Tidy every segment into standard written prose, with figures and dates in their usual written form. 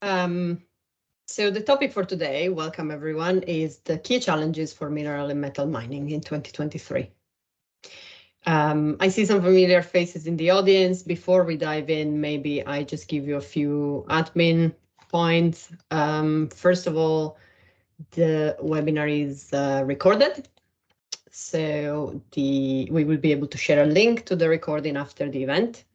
So the topic for today, welcome everyone, is the key challenges for mineral and metal mining in 2023. I see some familiar faces in the audience. Before we dive in, maybe I just give you a few admin points. First of all, the webinar is recorded. So we will be able to share a link to the recording after the event.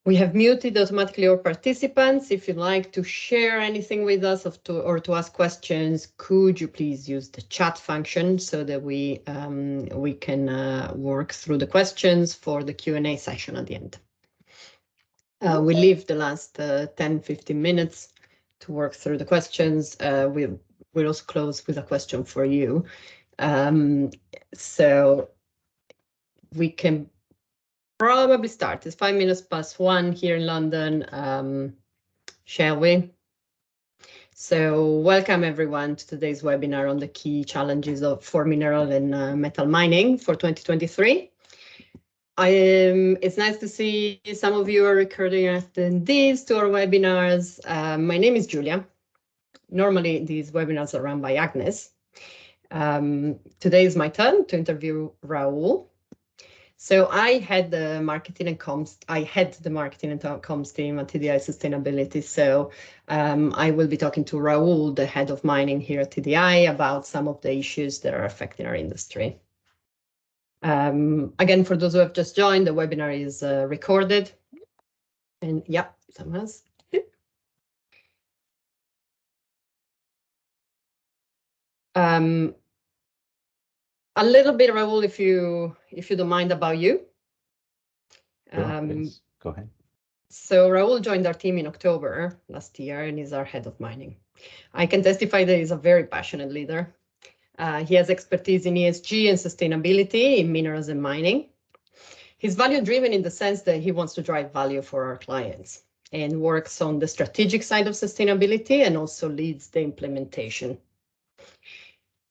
We have muted automatically all participants. If you'd like to share anything with us or to ask questions, could you please use the chat function so that we can work through the questions for the Q&A session at the end. We leave the last 10-15 minutes to work through the questions. We'll also close with a question for you. So we can probably start. It's 5 minutes past 1 here in London, shall we? So welcome everyone to today's webinar on the key challenges for mineral and metal mining for 2023. It's nice to see some of you are recurring attendees to our webinars. My name is Giulia. Normally these webinars are run by Agnes. Today is my turn to interview Raul. So I had the marketing and comms team at TDi Sustainability. So I will be talking to Raul, the head of mining here at TDi, about some of the issues that are affecting our industry. Again, for those who have just joined, the webinar is recorded. And yeah, someone else. A little bit, Raul, if you don't mind, about you. Sure, go ahead. So Raul joined our team in October last year and is our head of mining. I can testify that he's a very passionate leader. He has expertise in ESG and sustainability in minerals and mining. He's value-driven in the sense that he wants to drive value for our clients and works on the strategic side of sustainability and also leads the implementation.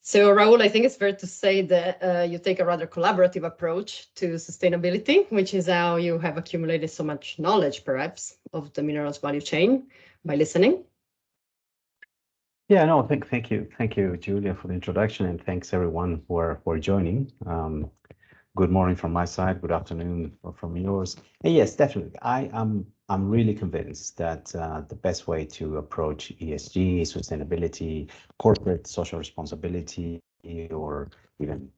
So Raul, I think it's fair to say that you take a rather collaborative approach to sustainability, which is how you have accumulated so much knowledge, perhaps, of the minerals value chain by listening. Yeah, no, thank you, Giulia, for the introduction, and thanks everyone for joining. Good morning from my side, good afternoon from yours. And yes, definitely, I'm really convinced that the best way to approach ESG, sustainability, corporate social responsibility, or even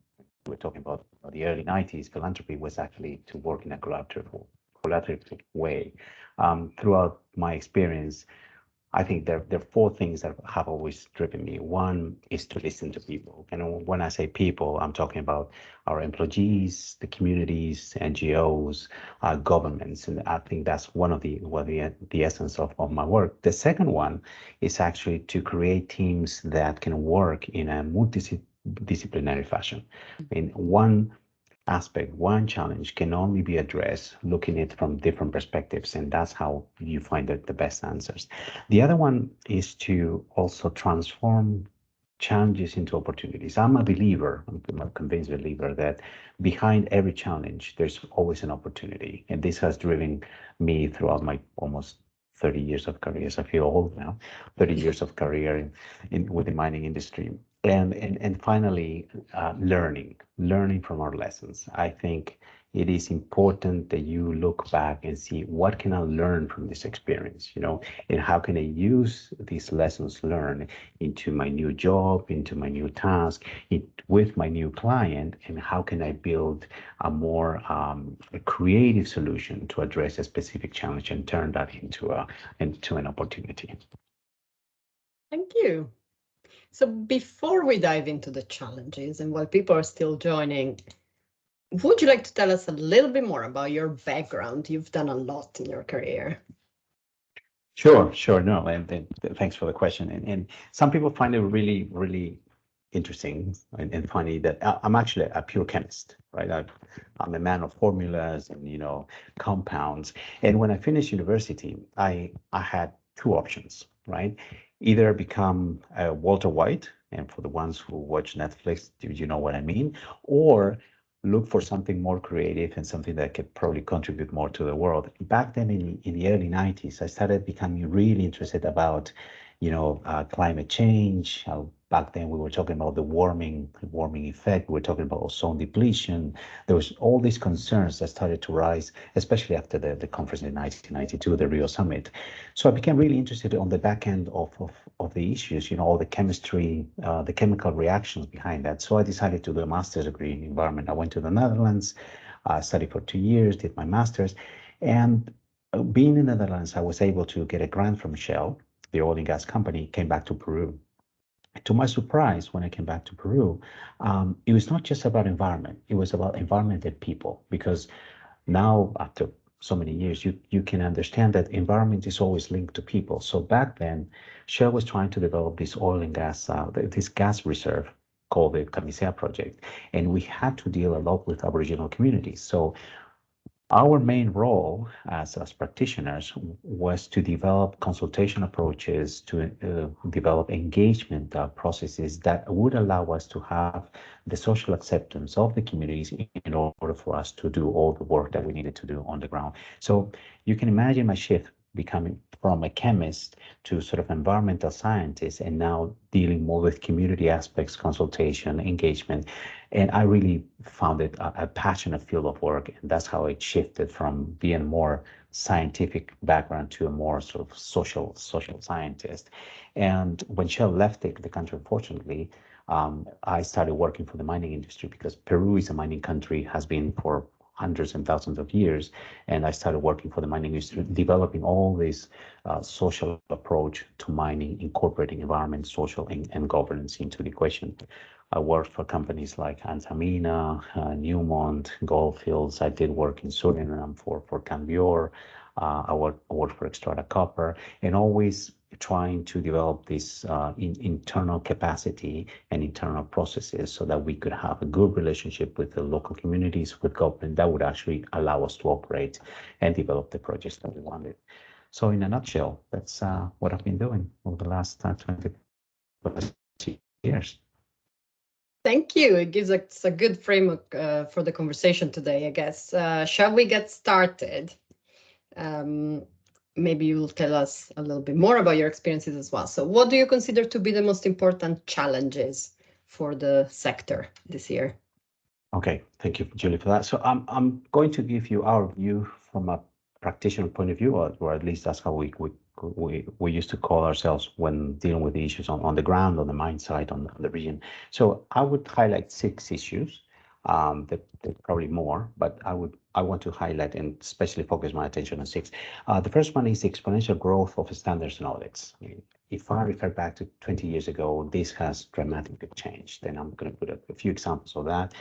we're talking about the early 90s, philanthropy was actually to work in a collaborative way. Throughout my experience, I think there are four things that have always driven me. One is to listen to people. And when I say people, I'm talking about our employees, the communities, NGOs, governments. And I think that's one of the essence of my work. The second one is actually to create teams that can work in a multidisciplinary fashion. In one aspect, one challenge can only be addressed looking at it from different perspectives, and that's how you find the best answers. The other one is to also transform challenges into opportunities. I'm a convinced believer that behind every challenge, there's always an opportunity, and this has driven me throughout my almost 30 years of career. I feel old now, 30 years of career with the mining industry. And finally, learning from our lessons. I think it is important that you look back and see what can I learn from this experience, and how can I use these lessons learned into my new job, into my new task, with my new client, and how can I build a more a creative solution to address a specific challenge and turn that into an opportunity. Thank you. So before we dive into the challenges and while people are still joining, would you like to tell us a little bit more about your background? You've done a lot in your career. Sure. No, and thanks for the question. And some people find it really, really interesting and funny that I'm actually a pure chemist, right? I'm a man of formulas and compounds. And when I finished university, I had two options, right? Either become Walter White, and for the ones who watch Netflix, you know what I mean, or look for something more creative and something that could probably contribute more to the world. Back then in the early 90s, I started becoming really interested about, climate change. Back then we were talking about the warming effect. We were talking about ozone depletion. There was all these concerns that started to rise, especially after the conference in 1992, the Rio Summit. So I became really interested on the back end of the issues, all the chemistry, the chemical reactions behind that. So I decided to do a master's degree in environment. I went to the Netherlands, studied for 2 years, did my master's, and being in the Netherlands, I was able to get a grant from Shell, the oil and gas company, came back to Peru. To my surprise, when I came back to Peru, it was not just about environment. It was about environment and people, because now after so many years, you can understand that environment is always linked to people. So back then, Shell was trying to develop this oil and gas, this gas reserve called the Camisea project, and we had to deal a lot with Aboriginal communities. So our main role as practitioners was to develop consultation approaches, to develop engagement processes that would allow us to have the social acceptance of the communities in order for us to do all the work that we needed to do on the ground. So you can imagine my shift becoming from a chemist to sort of environmental scientist, and now dealing more with community aspects, consultation, engagement. And I really found it a passionate field of work. And that's how it shifted from being more scientific background to a more sort of social scientist. And when Shell left the country, unfortunately, I started working for the mining industry, because Peru is a mining country, has been for hundreds and thousands of years. And I started working for the mining industry, developing all this social approach to mining, incorporating environment, social, and governance into the equation. I worked for companies like Antamina, Newmont, Goldfields. I did work in Suriname for Cambior. I worked for Extrata Copper, and always trying to develop this internal capacity and internal processes so that we could have a good relationship with the local communities, with government, that would actually allow us to operate and develop the projects that we wanted. So in a nutshell, that's what I've been doing over the last 20 years. Thank you. It gives us a good framework for the conversation today, I guess. Shall we get started? Maybe you'll tell us a little bit more about your experiences as well. So what do you consider to be the most important challenges for the sector this year? Okay, thank you, Giulia, for that. So I'm going to give you our view from a practitioner point of view, or at least that's how we used to call ourselves when dealing with the issues on the ground, on the mine site, on the region. So I would highlight 6 issues. There's probably more, but I want to highlight and especially focus my attention on 6. The first one is the exponential growth of standards and audits. I mean, if I refer back to 20 years ago, this has dramatically changed, and I'm going to put a few examples of that.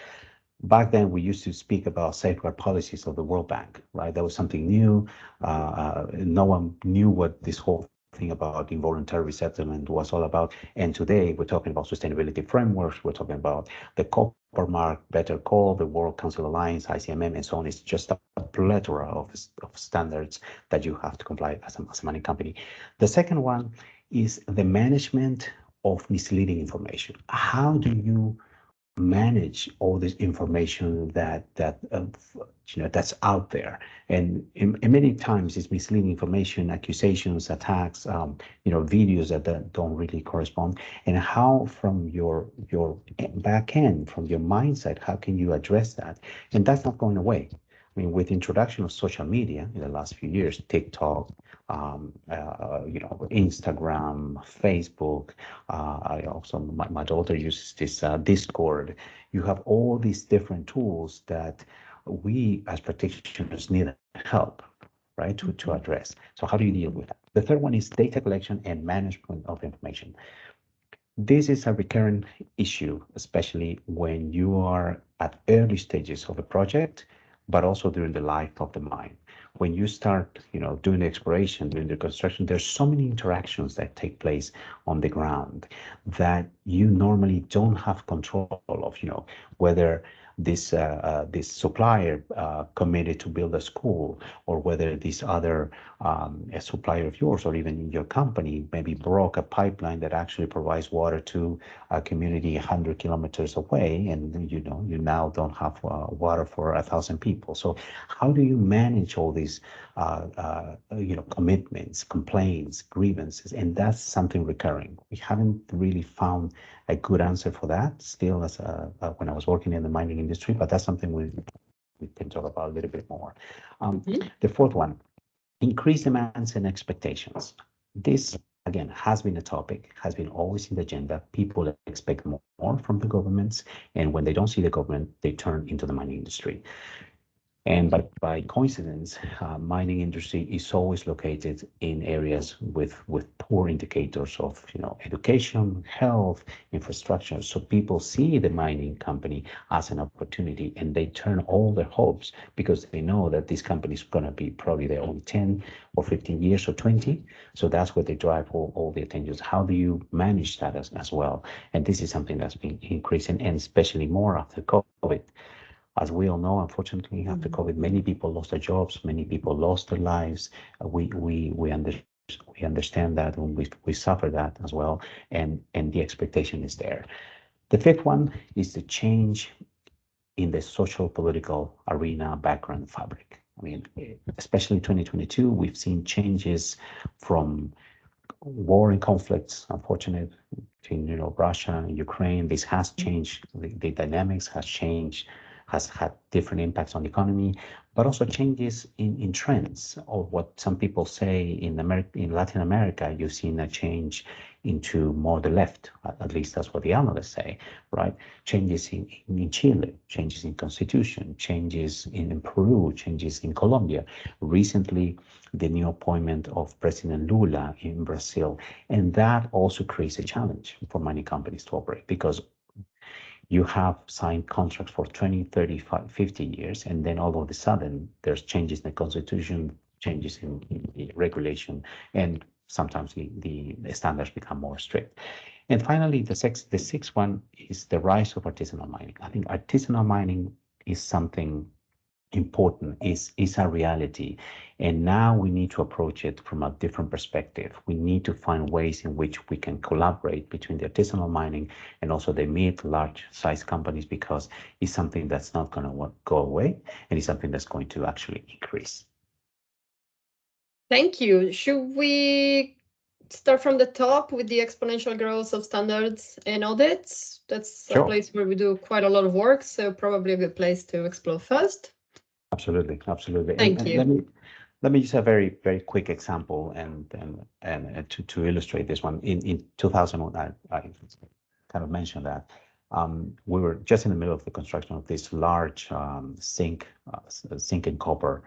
Back then, we used to speak about safeguard policies of the World Bank, right? That was something new. No one knew what this whole thing about involuntary resettlement was all about. And today, we're talking about sustainability frameworks. We're talking about the Copper Mark, Better Coal, the World Council Alliance, ICMM, and so on. It's just a plethora of standards that you have to comply as a mining company. The second one is the management of misleading information. How do you manage all this information that's out there, and many times it's misleading information, accusations, attacks, videos that don't really correspond, and how from your back end, from your mindset, how can you address that? And that's not going away. I mean, with the introduction of social media in the last few years, TikTok, Instagram, Facebook. My daughter uses this Discord. You have all these different tools that we as practitioners need help, right, to address. So how do you deal with that? The third one is data collection and management of information. This is a recurrent issue, especially when you are at early stages of a project, but also during the life of the mine. When you start, doing the exploration, doing the construction, there's so many interactions that take place on the ground that you normally don't have control of, whether this supplier committed to build a school, or whether this other a supplier of yours or even in your company maybe broke a pipeline that actually provides water to a community 100 kilometers away, and you now don't have water for 1,000 people. So how do you manage all these commitments, complaints, grievances? And that's something recurring. We haven't really found a good answer for that still as when I was working in the mining industry, but that's something we can talk about a little bit more. The fourth one, increased demands and expectations. This, again, has been a topic, has been always in the agenda. People expect more from the governments, and when they don't see the government, they turn into the mining industry. And by coincidence, mining industry is always located in areas with poor indicators of education, health, infrastructure. So people see the mining company as an opportunity, and they turn all their hopes because they know that this company is going to be probably there only 10 or 15 years or 20. So that's where they drive all the attention. How do you manage that as well? And this is something that's been increasing, and especially more after COVID. As we all know, unfortunately, after COVID, many people lost their jobs, many people lost their lives. We understand that, and we suffer that as well, and the expectation is there. The fifth one is the change in the social political arena background fabric. I mean, especially 2022, we've seen changes from war and conflicts, unfortunate, between Russia and Ukraine. This has changed, the dynamics has changed, has had different impacts on the economy, but also changes in trends, or what some people say in Latin America, you've seen a change into more the left, at least that's what the analysts say, right? Changes in Chile, changes in constitution, changes in Peru, changes in Colombia. Recently, the new appointment of President Lula in Brazil, and that also creates a challenge for many companies to operate, because you have signed contracts for 20, 35, 50 years, and then all of a sudden there's changes in the constitution, changes in the regulation, and sometimes the standards become more strict. And finally, the sixth one is the rise of artisanal mining. I think artisanal mining is something important, is a reality, and now we need to approach it from a different perspective. We need to find ways in which we can collaborate between the artisanal mining and also the large size companies, because it's something that's not going to go away, and it's something that's going to actually increase. Thank you. Should we start from the top with the exponential growth of standards and audits? That's Sure. A place where we do quite a lot of work, so probably a good place to explore first. Absolutely. Thank you. Let me use a very, very quick example and to illustrate this one. In 2001, I kind of mentioned that we were just in the middle of the construction of this large zinc and copper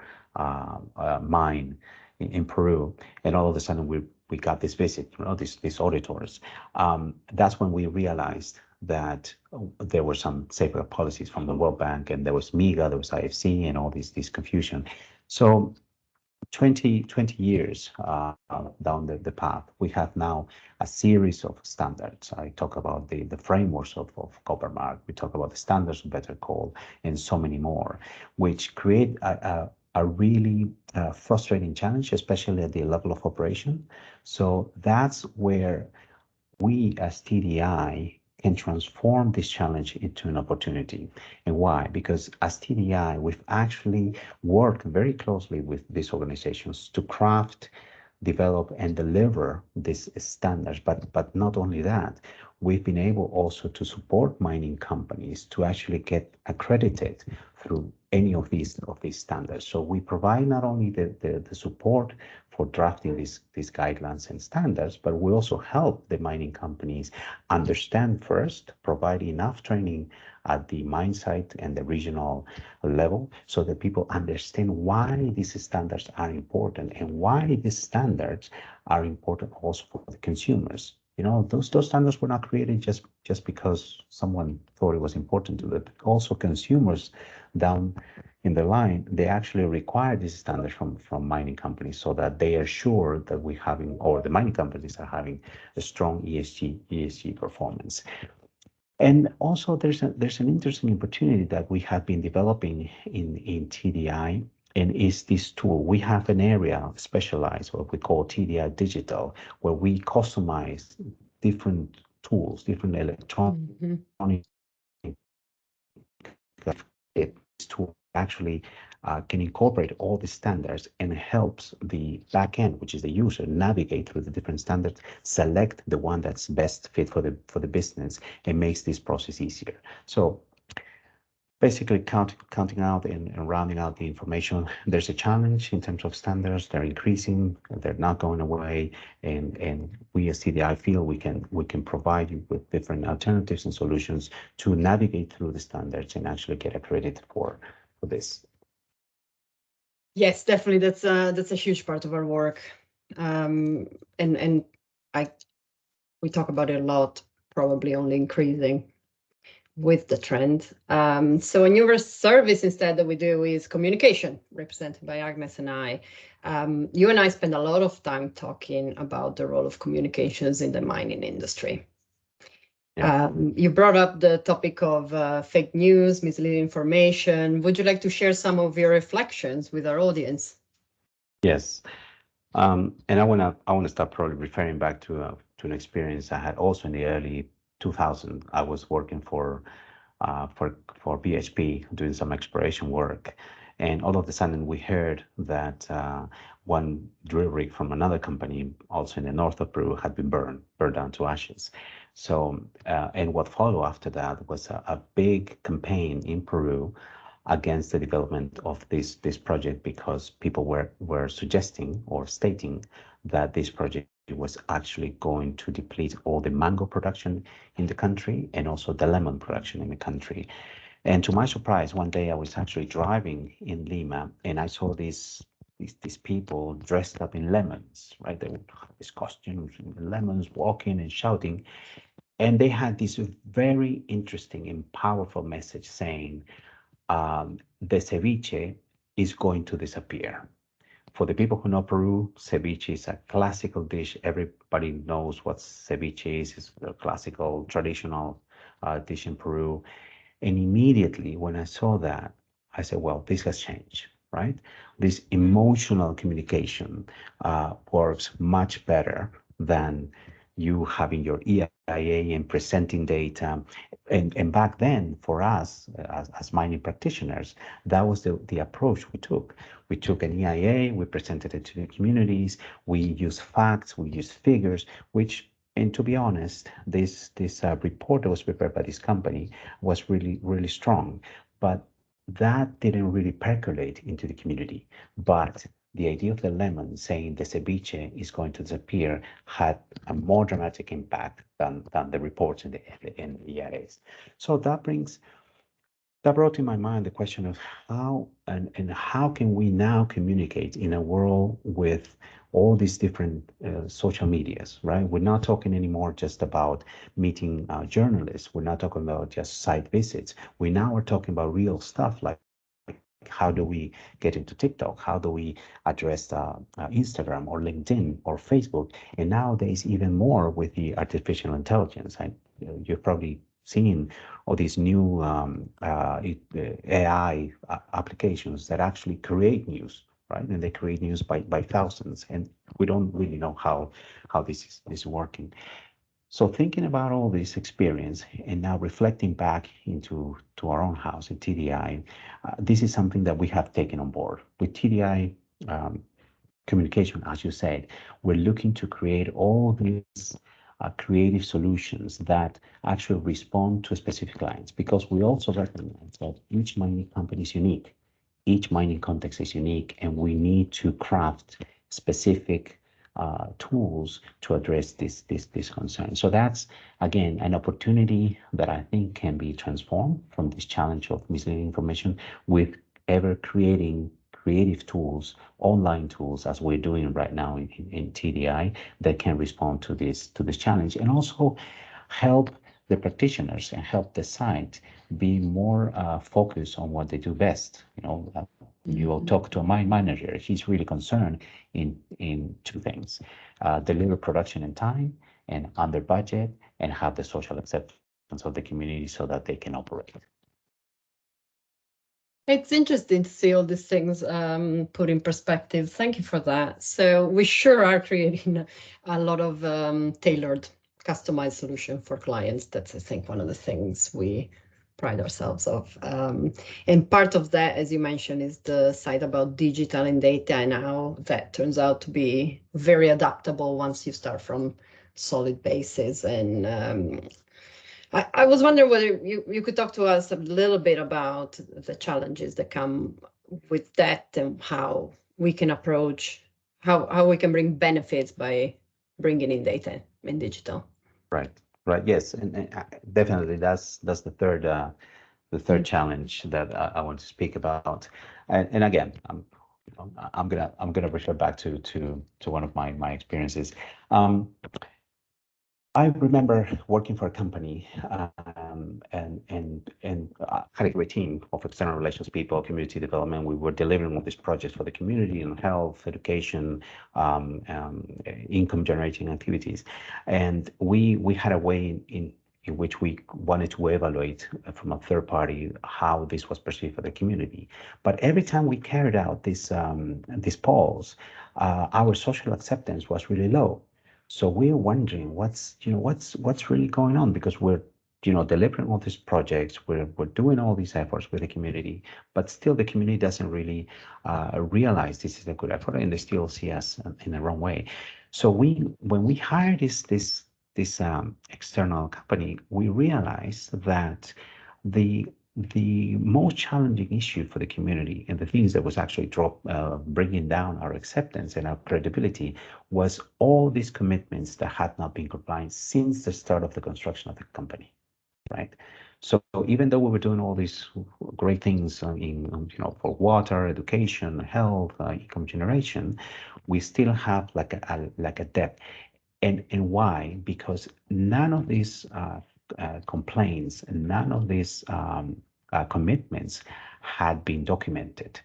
mine in Peru, and all of a sudden we got this visit, these auditors. That's when we realized that there were some safeguard policies from the World Bank, and there was MIGA, there was IFC, and all this confusion. So 20 years down the path, we have now a series of standards. I talk about the frameworks of Copper Mark, we talk about the standards of Better Coal, and so many more, which create a really frustrating challenge, especially at the level of operation. So that's where we as TDi can transform this challenge into an opportunity. And why? Because as TDi, we've actually worked very closely with these organizations to craft, develop, and deliver these standards. But not only that, we've been able also to support mining companies to actually get accredited through any of these standards. So we provide not only the support for drafting these guidelines and standards, but we also help the mining companies understand first, provide enough training at the mine site and the regional level, so that people understand why these standards are important and why these standards are important also for the consumers. Those standards were not created just because someone thought it was important to them. Also, consumers down in the line, they actually require these standards from mining companies, so that they are sure that the mining companies are having a strong ESG performance. And also there's an interesting opportunity that we have been developing in TDI, and is this tool. We have an area specialized, what we call TDI Digital, where we customize different tools, different electronic this tool actually can incorporate all the standards and helps the backend, which is the user, navigate through the different standards, select the one that's best fit for the business, and makes this process easier. So basically counting out and rounding out the information, there's a challenge in terms of standards. They're increasing, they're not going away, and we as TDI feel we can provide you with different alternatives and solutions to navigate through the standards and actually get accredited for this. Yes, definitely. That's a huge part of our work, and we talk about it a lot, probably only increasing with the trend. So a newer service instead that we do is communication, represented by Agnes and I. You and I spend a lot of time talking about the role of communications in the mining industry. Yeah. You brought up the topic of fake news, misleading information. Would you like to share some of your reflections with our audience? Yes. And I wanna start probably referring back to an experience I had also in the early 2000s. I was working for BHP doing some exploration work, and all of a sudden we heard that one drill rig from another company, also in the north of Peru, had been burned down to ashes. So and what followed after that was a big campaign in Peru against the development of this project, because people were suggesting or stating that this project was actually going to deplete all the mango production in the country and also the lemon production in the country. And to my surprise, one day I was actually driving in Lima and I saw these people dressed up in lemons, right? They would have these costumes and lemons, walking and shouting. And they had this very interesting and powerful message saying, the ceviche is going to disappear. For the people who know Peru, ceviche is a classical dish. Everybody knows what ceviche is. It's a classical, traditional dish in Peru. And immediately when I saw that, I said, well, this has changed, right? This emotional communication works much better than you having your EIA and presenting data. And back then, for us as mining practitioners, that was the approach we took. We took an EIA, we presented it to the communities, we used facts, we used figures, which, and to be honest, this report that was prepared by this company was really, really strong. But that didn't really percolate into the community. But the idea of the lemon saying the ceviche is going to disappear had a more dramatic impact than the reports in the EIAs. So that brought to my mind the question of how and how can we now communicate in a world with all these different social medias, right? We're not talking anymore just about meeting journalists. We're not talking about just site visits. We now are talking about real stuff like how do we get into TikTok? How do we address Instagram or LinkedIn or Facebook? And nowadays, even more with the artificial intelligence. You've probably seen all these new AI applications that actually create news, right? And they create news by thousands, and we don't really know how this is working. So thinking about all this experience and now reflecting back to our own house at TDI, this is something that we have taken on board. With TDI communication, as you said, we're looking to create all these creative solutions that actually respond to specific clients, because we also recognize that each mining company is unique. Each mining context is unique, and we need to craft specific tools to address this concern. So that's, again, an opportunity that I think can be transformed from this challenge of misleading information with ever creating creative tools, online tools, as we're doing right now in TDI, that can respond to this challenge, and also help the practitioners and help the site be more focused on what they do best. You will talk to a mine manager. He's really concerned in two things: deliver production in time and under budget, and have the social acceptance. of the community so that they can operate. It's interesting to see all these things put in perspective. Thank you for that. So we sure are creating a lot of tailored, customized solution for clients. That's, I think, one of the things we pride ourselves of. And part of that, as you mentioned, is the side about digital and data and how that turns out to be very adaptable once you start from solid bases. And I was wondering whether you could talk to us a little bit about the challenges that come with that and how we can approach, how we can bring benefits by bringing in data and digital. Right, right, yes, and definitely that's the third challenge that I want to speak about, and again, I'm gonna refer back to one of my experiences. I remember working for a company and had a great team of external relations people, community development. We were delivering all these projects for the community in health, education, income generating activities. And we had a way in which we wanted to evaluate from a third party how this was perceived for the community. But every time we carried out these polls, our social acceptance was really low. So we're wondering what's really going on, because we're delivering all these projects, we're doing all these efforts with the community, but still the community doesn't really realize this is a good effort, and they still see us in the wrong way. So when we hired this external company, we realized that the most challenging issue for the community, and the things that was actually bringing down our acceptance and our credibility, was all these commitments that had not been compliant since the start of the construction of the company, right? So even though we were doing all these great things for water, education, health, income generation, we still have like a debt. And why? Because none of these complaints and none of these commitments had been documented.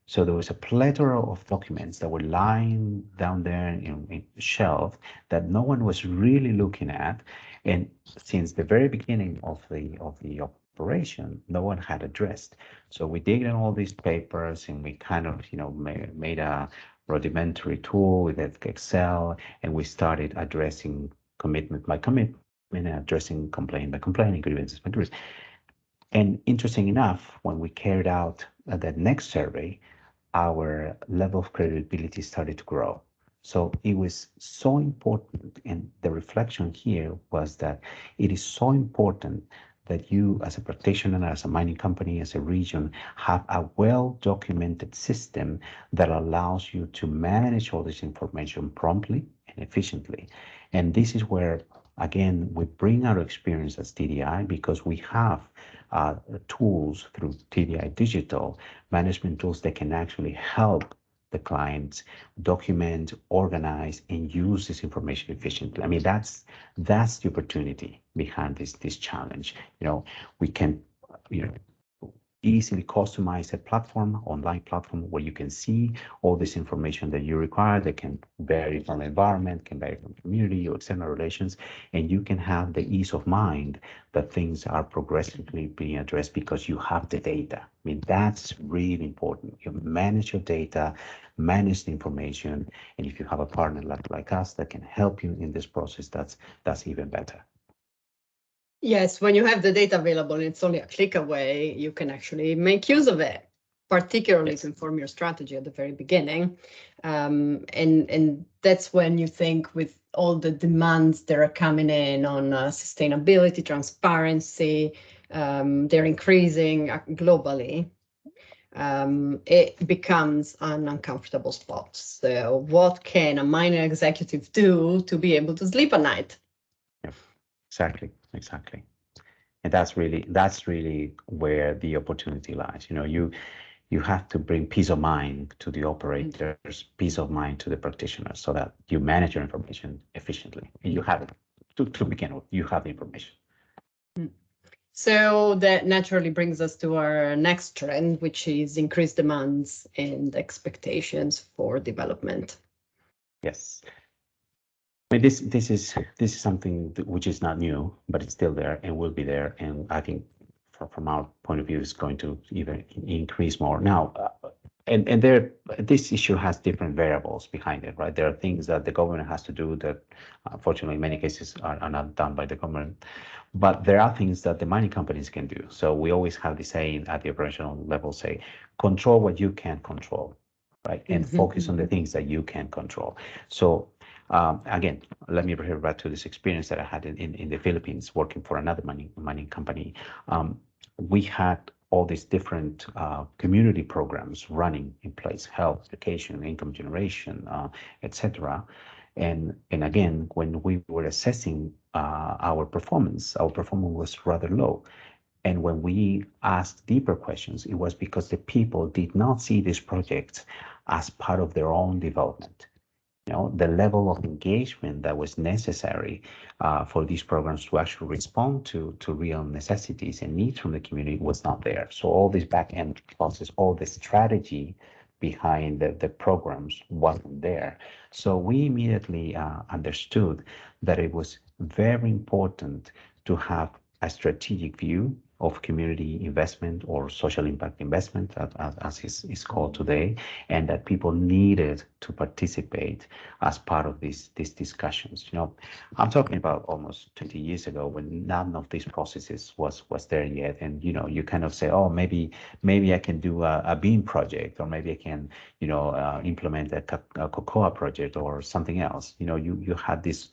So there was a plethora of documents that were lying down there in the shelf that no one was really looking at. And since the very beginning of the operation, no one had addressed. So we digged in all these papers and we kind of made a rudimentary tool with Excel, and we started addressing commitment by commitment and addressing complaint by complaint, grievances by grievances. And interesting enough, when we carried out the next survey, our level of credibility started to grow. So it was so important, and the reflection here was that it is so important that you, as a practitioner, as a mining company, as a region, have a well-documented system that allows you to manage all this information promptly and efficiently. And this is where, again, we bring our experience as TDi, because we have tools through TDi Digital, management tools that can actually help the clients document, organize, and use this information efficiently. I mean, that's the opportunity behind this challenge. We can, easily customize a platform, online platform, where you can see all this information that you require, that can vary from environment, can vary from community or external relations, and you can have the ease of mind that things are progressively being addressed because you have the data. I mean, that's really important. You manage your data, manage the information, and if you have a partner like us that can help you in this process, that's even better. Yes, when you have the data available and it's only a click away, you can actually make use of it, particularly to inform your strategy at the very beginning. And that's when you think, with all the demands that are coming in on sustainability, transparency, they're increasing globally. It becomes an uncomfortable spot. So what can a mining executive do to be able to sleep at night? Yeah, exactly. And that's really where the opportunity lies. You have to bring peace of mind to the operators, peace of mind to the practitioners, so that you manage your information efficiently. And you have it to begin with. You have the information. So that naturally brings us to our next trend, which is increased demands and expectations for development. Yes. I mean, this is something which is not new, but it's still there and will be there. And I think from our point of view, it's going to even increase more. Now, and this issue has different variables behind it, right? There are things that the government has to do that, unfortunately, in many cases are not done by the government. But there are things that the mining companies can do. So we always have the saying at the operational level, say, control what you can control, right? And focus on the things that you can control. So again, let me refer back to this experience that I had in the Philippines working for another mining company. We had all these different community programs running in place: health, education, income generation, etc. And again, when we were assessing our performance was rather low. And when we asked deeper questions, it was because the people did not see these projects as part of their own development. You know, the level of engagement that was necessary for these programs to actually respond to real necessities and needs from the community was not there. So all this back end process, all the strategy behind the programs wasn't there. So we immediately understood that it was very important to have a strategic view of community investment or social impact investment, as is called today, and that people needed to participate as part of these discussions. You know, I'm talking about almost 20 years ago when none of these processes was there yet, and you know, you kind of say, oh, maybe I can do a bean project, or maybe I can, you know, implement a cocoa project or something else. You know, you had this,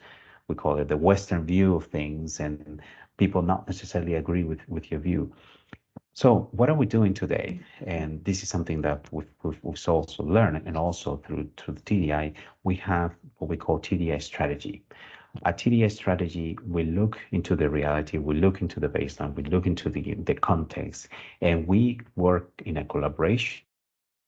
we call it the Western view of things, and people not necessarily agree with your view. So what are we doing today? And this is something that we've also learned, and also through the TDI, we have what we call TDI strategy. A TDI strategy, we look into the reality, we look into the baseline, we look into the context, and we work in a collaboration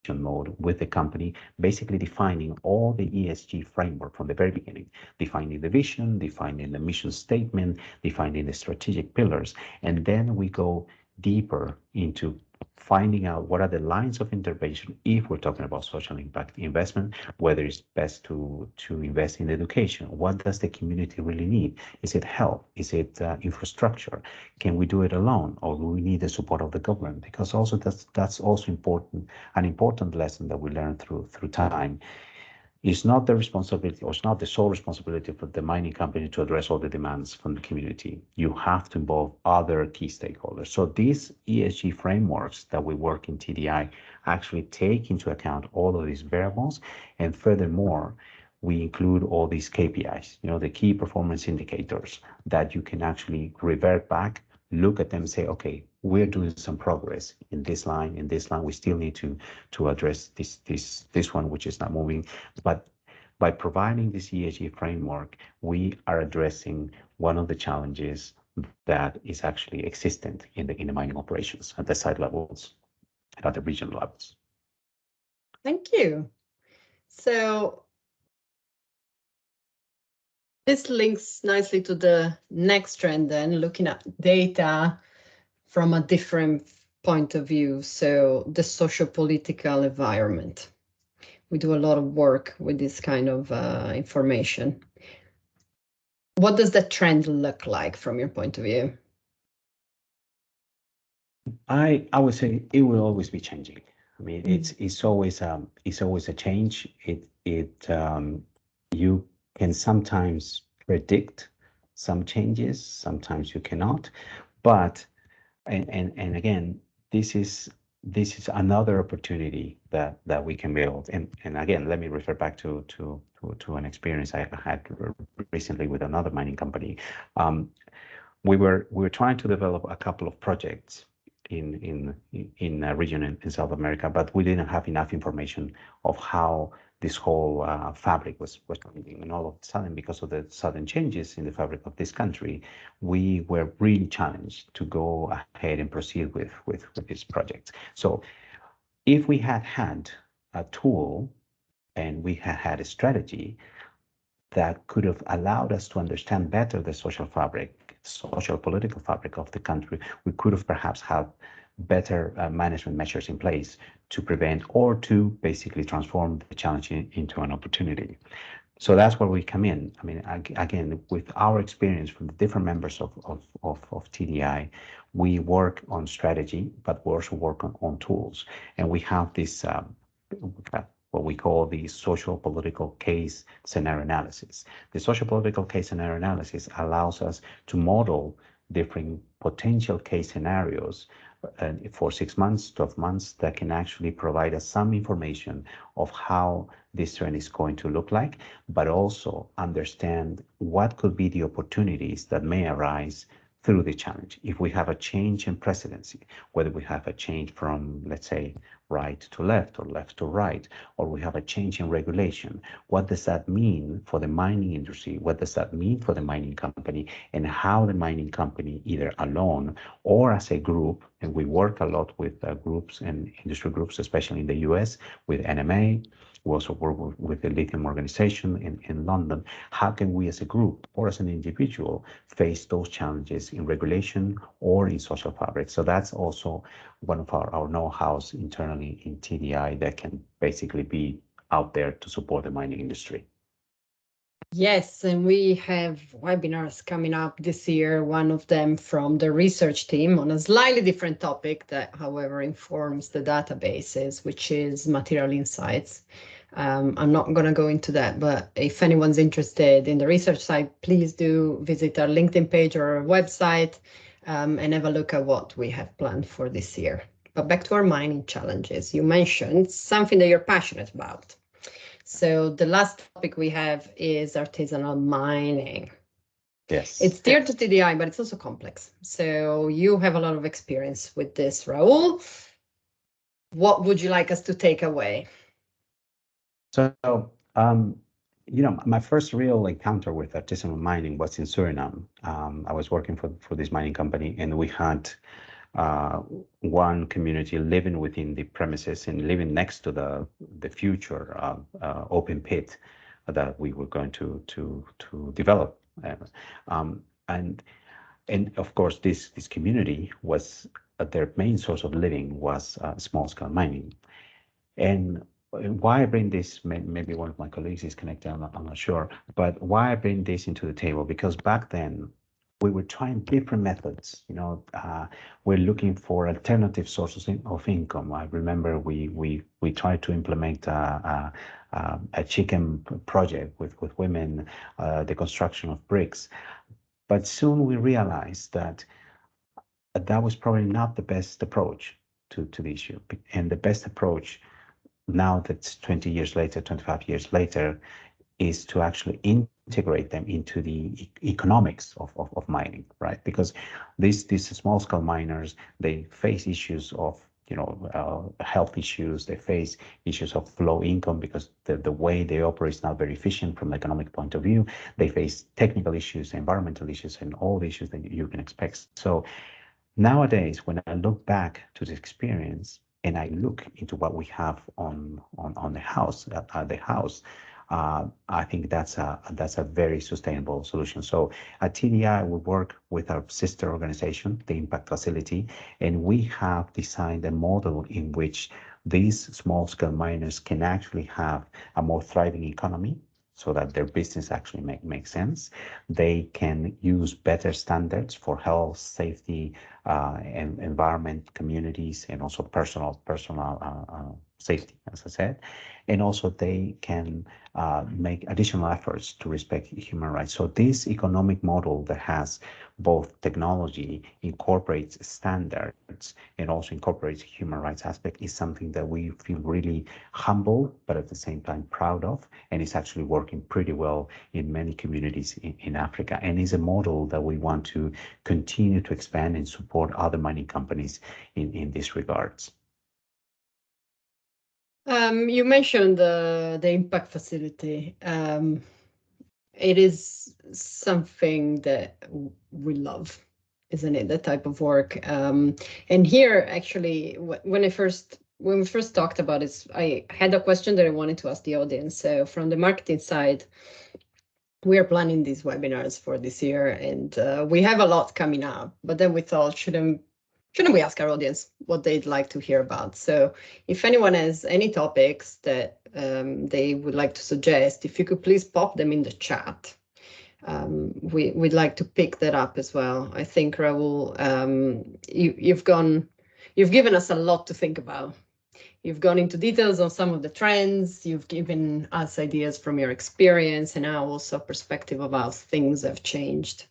mode with the company, basically defining all the ESG framework from the very beginning, defining the vision, defining the mission statement, defining the strategic pillars, and then we go deeper into finding out what are the lines of intervention if we're talking about social impact investment, whether it's best to invest in education. What does the community really need? Is it health? Is it infrastructure? Can we do it alone, or do we need the support of the government? Because also that's also important, an important lesson that we learned through time. It's not the responsibility, or it's not the sole responsibility for the mining company to address all the demands from the community. You have to involve other key stakeholders. So these ESG frameworks that we work in TDI actually take into account all of these variables. And furthermore, we include all these KPIs, you know, the key performance indicators that you can actually revert back, look at them, say, okay, we're doing some progress in this line. In this line, we still need to address this one, which is not moving. But by providing this ESG framework, we are addressing one of the challenges that is actually existent in the mining operations at the site levels and at the regional levels. Thank you. So this links nicely to the next trend then, looking at data from a different point of view. So the socio-political environment. We do a lot of work with this kind of information. What does that trend look like from your point of view? I would say it will always be changing. I mean, it's always a change. You can sometimes predict some changes, sometimes you cannot. But and again, this is another opportunity that we can build. And again, let me refer back to an experience I had recently with another mining company. We were trying to develop a couple of projects in a region in South America, but we didn't have enough information of how this whole fabric was changing. And all of a sudden, because of the sudden changes in the fabric of this country, we were really challenged to go ahead and proceed with this project. So if we had a tool and we had a strategy that could have allowed us to understand better the social fabric, social political fabric of the country, we could have perhaps had better management measures in place to prevent or to basically transform the challenge into an opportunity. So that's where we come in. I mean, again, with our experience from the different members of TDI, we work on strategy, but we also work on tools. And we have this, what we call the social political case scenario analysis. The social political case scenario analysis allows us to model different potential case scenarios for 6 months, 12 months, that can actually provide us some information of how this trend is going to look like, but also understand what could be the opportunities that may arise through the challenge. If we have a change in presidency, whether we have a change from, let's say, right to left or left to right, or we have a change in regulation, what does that mean for the mining industry? What does that mean for the mining company? And how the mining company, either alone or as a group, and we work a lot with groups and industry groups, especially in the US, with NMA. We also work with the Lithium Organization in London. How can we as a group or as an individual face those challenges in regulation or in social fabric? So that's also one of our know-hows internally in TDI that can basically be out there to support the mining industry. Yes, and we have webinars coming up this year, one of them from the research team on a slightly different topic that, however, informs the databases, which is material insights. I'm not going to go into that, but if anyone's interested in the research side, please do visit our LinkedIn page or our website and have a look at what we have planned for this year. But back to our mining challenges. You mentioned something that you're passionate about. So the last topic we have is artisanal mining. Yes. It's dear to TDI, but it's also complex. So you have a lot of experience with this, Raul. What would you like us to take away? So, my first real encounter with artisanal mining was in Suriname. I was working for this mining company, and we had one community living within the premises and living next to the future open pit that we were going to develop. And of course, this community was their main source of living was small scale mining. And why I bring this, maybe one of my colleagues is connected, I'm not sure, but why I bring this into the table, because back then we were trying different methods. We're looking for alternative sources of income. I remember we tried to implement a chicken project with women, the construction of bricks, but soon we realized that that was probably not the best approach to the issue. And the best approach now that's 20 years later, 25 years later, is to actually integrate them into the economics of mining, right? Because these small scale miners, they face issues of health issues, they face issues of low income because the way they operate is not very efficient from an economic point of view. They face technical issues, environmental issues, and all the issues that you can expect. So nowadays, when I look back to the experience, and I look into what we have on the house, I think that's a very sustainable solution. So at TDI, we work with our sister organization, the Impact Facility, and we have designed a model in which these small-scale miners can actually have a more thriving economy, so that their business actually makes sense. They can use better standards for health, safety, and environment, communities, and also personal safety, as I said. And also they can make additional efforts to respect human rights. So this economic model that has both technology, incorporates standards, and also incorporates human rights aspect is something that we feel really humble, but at the same time proud of, and it's actually working pretty well in many communities in Africa. And is a model that we want to continue to expand and support other mining companies in these regards. You mentioned the Impact Facility. It is something that we love, isn't it? That type of work. And here, actually, when we first talked about it, I had a question that I wanted to ask the audience. So from the marketing side, we are planning these webinars for this year, and we have a lot coming up. But then we thought, shouldn't we ask our audience what they'd like to hear about? So if anyone has any topics that they would like to suggest, if you could please pop them in the chat. We'd like to pick that up as well. I think, Raul, you've given us a lot to think about. You've gone into details on some of the trends. You've given us ideas from your experience, and now also perspective of how things have changed.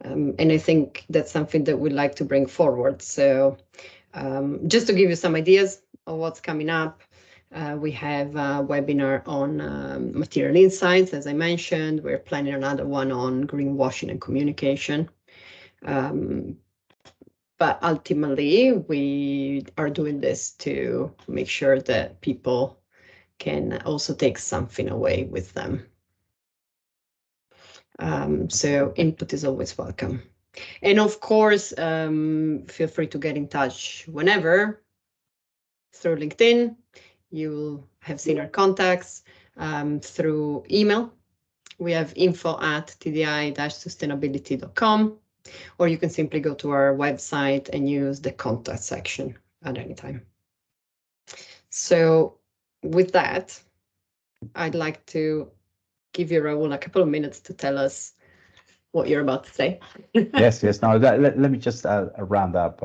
And I think that's something that we'd like to bring forward. So just to give you some ideas of what's coming up, we have a webinar on material insights, as I mentioned. We're planning another one on greenwashing and communication. But ultimately, we are doing this to make sure that people can also take something away with them. So input is always welcome. And of course, feel free to get in touch whenever through LinkedIn. You will have seen our contacts through email. We have info@tdi-sustainability.com, or you can simply go to our website and use the contact section at any time. So with that, I'd like to give you, Raul, a couple of minutes to tell us what you're about to say. Yes. Now let me just round up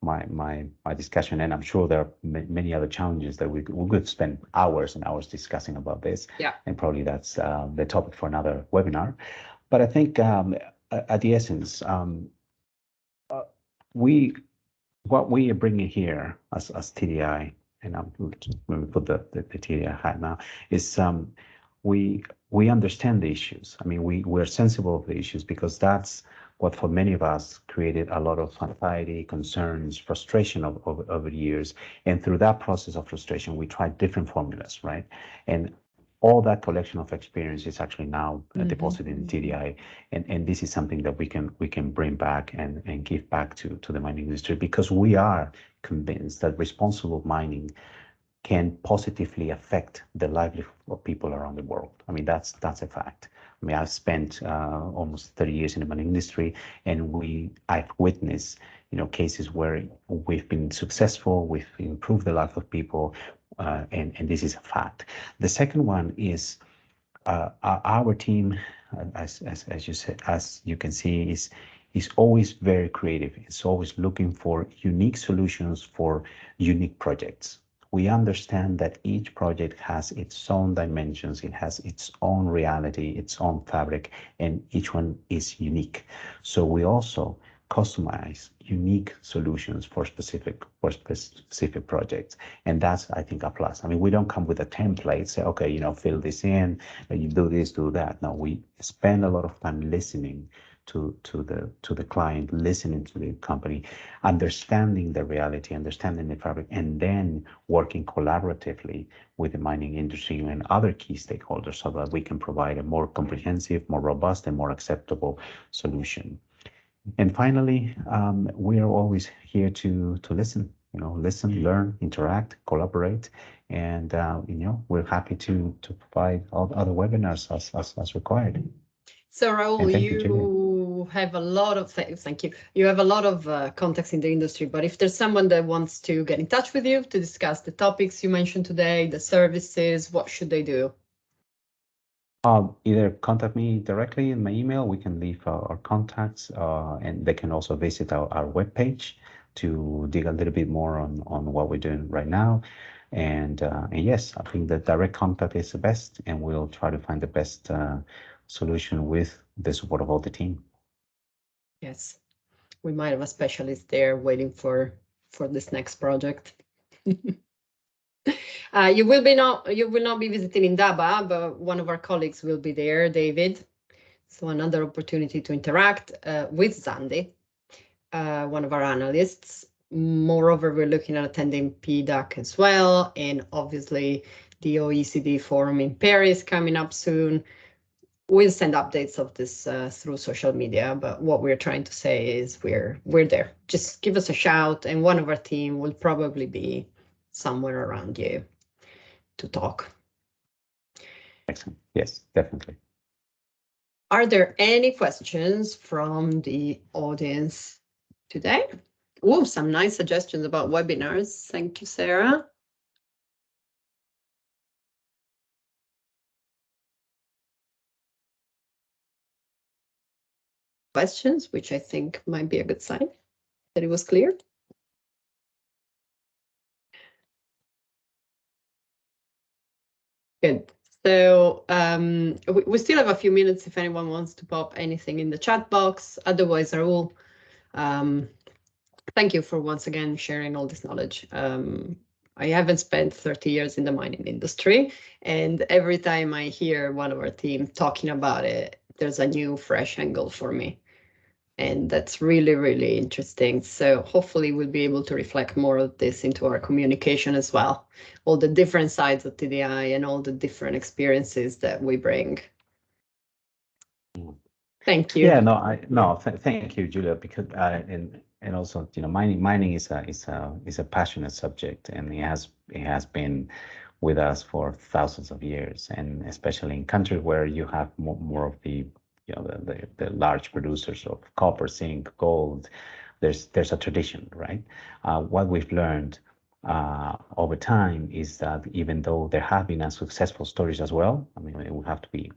my discussion, and I'm sure there are many other challenges that we could spend hours and hours discussing about this. Yeah. And probably that's the topic for another webinar. But I think at the essence, what we are bringing here as TDI, and I'm going to put the TDI hat now, is we understand the issues. I mean, we're sensible of the issues, because that's what for many of us created a lot of anxiety, concerns, frustration over the years. And through that process of frustration, we tried different formulas, right? And all that collection of experience is actually now deposited in TDI, and this is something that we can bring back and give back to the mining industry, because we are convinced that responsible mining can positively affect the livelihood of people around the world. I mean, that's a fact. I mean, I've spent almost 30 years in the mining industry, and I've witnessed, cases where we've been successful, we've improved the life of people, and this is a fact. The second one is our team, as you said, as you can see, is always very creative. It's always looking for unique solutions for unique projects. We understand that each project has its own dimensions, it has its own reality, its own fabric, and each one is unique. So we also customize unique solutions for specific projects, and that's, I think, a plus. I mean, we don't come with a template, say, okay, fill this in, you do this, do that. No, we spend a lot of time listening to the client, listening to the company, understanding the reality, understanding the fabric, and then working collaboratively with the mining industry and other key stakeholders, so that we can provide a more comprehensive, more robust, and more acceptable solution. And finally, we are always here to listen, listen, learn, interact, collaborate, and we're happy to provide all other webinars as required. So Raul, you have a lot of thank you. You have a lot of contacts in the industry, but if there's someone that wants to get in touch with you to discuss the topics you mentioned today, the services, what should they do? Either contact me directly in my email. We can leave our contacts, and they can also visit our webpage to dig a little bit more on what we're doing right now. And yes, I think the direct contact is the best, and we'll try to find the best solution with the support of all the team. Yes, we might have a specialist there waiting for this next project. You will not be visiting Indaba, but one of our colleagues will be there, David. So another opportunity to interact with Zandi, one of our analysts. Moreover, we're looking at attending PDAC as well, and obviously the OECD forum in Paris coming up soon. We'll send updates of this through social media, but what we're trying to say is we're there. Just give us a shout, and one of our team will probably be somewhere around you to talk. Excellent. Yes, definitely. Are there any questions from the audience today? Oh, some nice suggestions about webinars. Thank you, Sarah. questions, which I think might be a good sign that it was clear. Good. So we still have a few minutes if anyone wants to pop anything in the chat box. Otherwise, Raul, thank you for once again sharing all this knowledge. I haven't spent 30 years in the mining industry, and every time I hear one of our team talking about it, there's a new fresh angle for me. And that's really, really interesting. So hopefully we'll be able to reflect more of this into our communication as well. All the different sides of TDi and all the different experiences that we bring. Thank you. Yeah, no, thank you, Giulia, because and also, you know, mining is a passionate subject, and it has been with us for thousands of years, and especially in countries where you have more of the, you know, the large producers of copper, zinc, gold, there's a tradition, right? What we've learned over time is that even though there have been unsuccessful stories as well, I mean, we have to be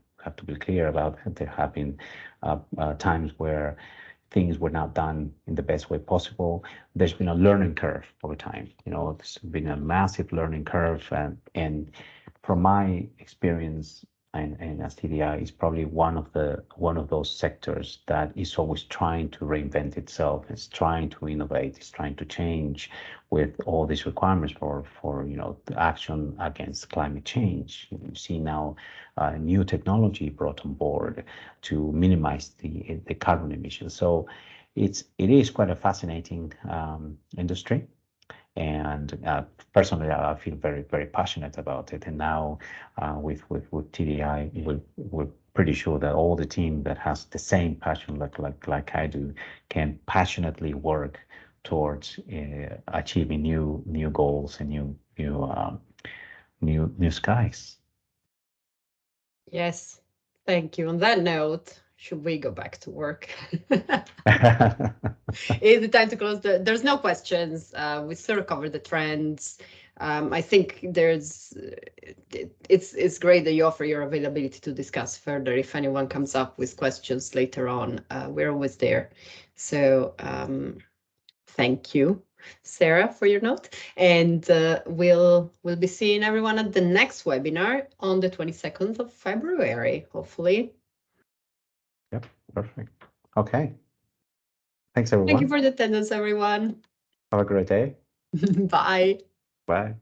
clear about it. There have been times where things were not done in the best way possible. There's been a learning curve over time. You know, there's been a massive learning curve, and from my experience, and as TDi is probably one of those sectors that is always trying to reinvent itself. It's trying to innovate. It's trying to change with all these requirements for you know, action against climate change. You see now new technology brought on board to minimize the carbon emissions. So it is quite a fascinating industry. And personally, I feel very, very passionate about it. And now with TDi, we're pretty sure that all the team that has the same passion like I do can passionately work towards achieving new goals and new skies. Yes, thank you. On that note, should we go back to work? Is it time to close there's no questions. We sort of covered the trends. I think it's great that you offer your availability to discuss further. If anyone comes up with questions later on, we're always there. So thank you, Sarah, for your note. And we'll be seeing everyone at the next webinar on the 22nd of February, hopefully. Yep, perfect. Okay. Thanks, everyone. Thank you for the attendance, everyone. Have a great day. Bye. Bye.